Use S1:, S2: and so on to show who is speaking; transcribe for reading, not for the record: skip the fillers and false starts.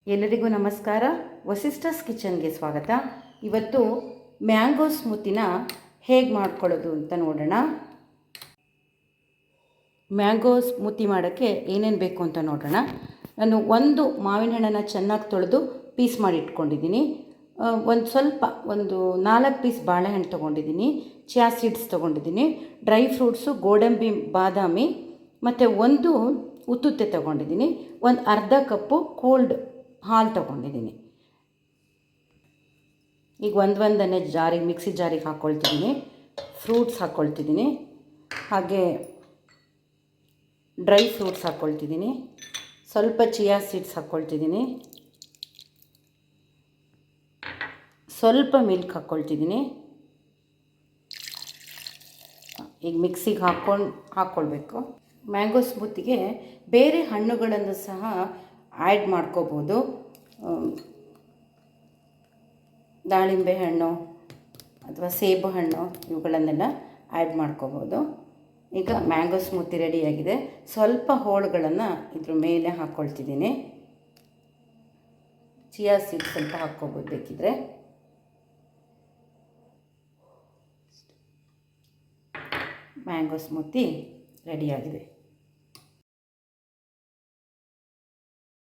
S1: ಎಲ್ಲರಿಗೂ ನಮಸ್ಕಾರ. ವಸಿಷ್ಠಸ್ ಕಿಚನ್ಗೆ ಸ್ವಾಗತ. ಇವತ್ತು ಮ್ಯಾಂಗೋ ಸ್ಮೂತಿನ ಹೇಗೆ ಮಾಡ್ಕೊಳ್ಳೋದು ಅಂತ ನೋಡೋಣ. ಮ್ಯಾಂಗೋ ಸ್ಮೂತಿ ಮಾಡೋಕ್ಕೆ ಏನೇನು ಬೇಕು ಅಂತ ನೋಡೋಣ. ನಾನು ಒಂದು ಮಾವಿನ ಹಣ್ಣನ್ನು ಚೆನ್ನಾಗಿ ತೊಳೆದು ಪೀಸ್ ಮಾಡಿ ಇಟ್ಕೊಂಡಿದ್ದೀನಿ. ಒಂದು 4 ಪೀಸ್ ಬಾಳೆಹಣ್ಣು ತೊಗೊಂಡಿದ್ದೀನಿ. ಚಿಯಾ ಸೀಡ್ಸ್ ತೊಗೊಂಡಿದ್ದೀನಿ. ಡ್ರೈ ಫ್ರೂಟ್ಸು ಗೋಡಂಬಿ ಬಾದಾಮಿ ಮತ್ತು ಒಂದು ಉತ್ತುತ್ತೆ ತೊಗೊಂಡಿದ್ದೀನಿ. ಒಂದು ಅರ್ಧ ಕಪ್ಪು ಕೋಲ್ಡ್ ಹಾಲು ತೊಗೊಂಡಿದ್ದೀನಿ. ಈಗ ಒಂದೊಂದನ್ನೇ ಮಿಕ್ಸಿ ಜಾರಿಗೆ ಹಾಕ್ಕೊಳ್ತಿದ್ದೀನಿ. ಫ್ರೂಟ್ಸ್ ಹಾಕ್ಕೊಳ್ತಿದ್ದೀನಿ, ಹಾಗೆ ಡ್ರೈ ಫ್ರೂಟ್ಸ್ ಹಾಕ್ಕೊಳ್ತಿದ್ದೀನಿ, ಸ್ವಲ್ಪ ಚಿಯಾ ಸೀಡ್ಸ್ ಹಾಕ್ಕೊಳ್ತಿದ್ದೀನಿ, ಸ್ವಲ್ಪ ಮಿಲ್ಕ್ ಹಾಕ್ಕೊಳ್ತಿದ್ದೀನಿ. ಈಗ ಮಿಕ್ಸಿಗೆ ಹಾಕ್ಕೊಳ್ಬೇಕು. ಮ್ಯಾಂಗೋ ಸ್ಮೂತಿಗೆ ಬೇರೆ ಹಣ್ಣುಗಳನ್ನು ಸಹ ಆ್ಯಡ್ ಮಾಡ್ಕೋಬೋದು. ದಾಳಿಂಬೆ ಹಣ್ಣು ಅಥವಾ ಸೇಬು ಹಣ್ಣು ಇವುಗಳನ್ನೆಲ್ಲ ಆ್ಯಡ್ ಮಾಡ್ಕೋಬೋದು. ಈಗ ಮ್ಯಾಂಗೋ ಸ್ಮೂತಿ ರೆಡಿಯಾಗಿದೆ. ಸ್ವಲ್ಪ ಹೋಳುಗಳನ್ನು ಇದ್ರ ಮೇಲೆ ಹಾಕ್ಕೊಳ್ತಿದ್ದೀನಿ. ಚಿಯಾ ಸೀಡ್ ಸ್ವಲ್ಪ ಹಾಕ್ಕೋಬೋದು ಬೇಕಿದ್ರೆ. ಮ್ಯಾಂಗೋ ಸ್ಮೂತಿ ರೆಡಿಯಾಗಿದೆ.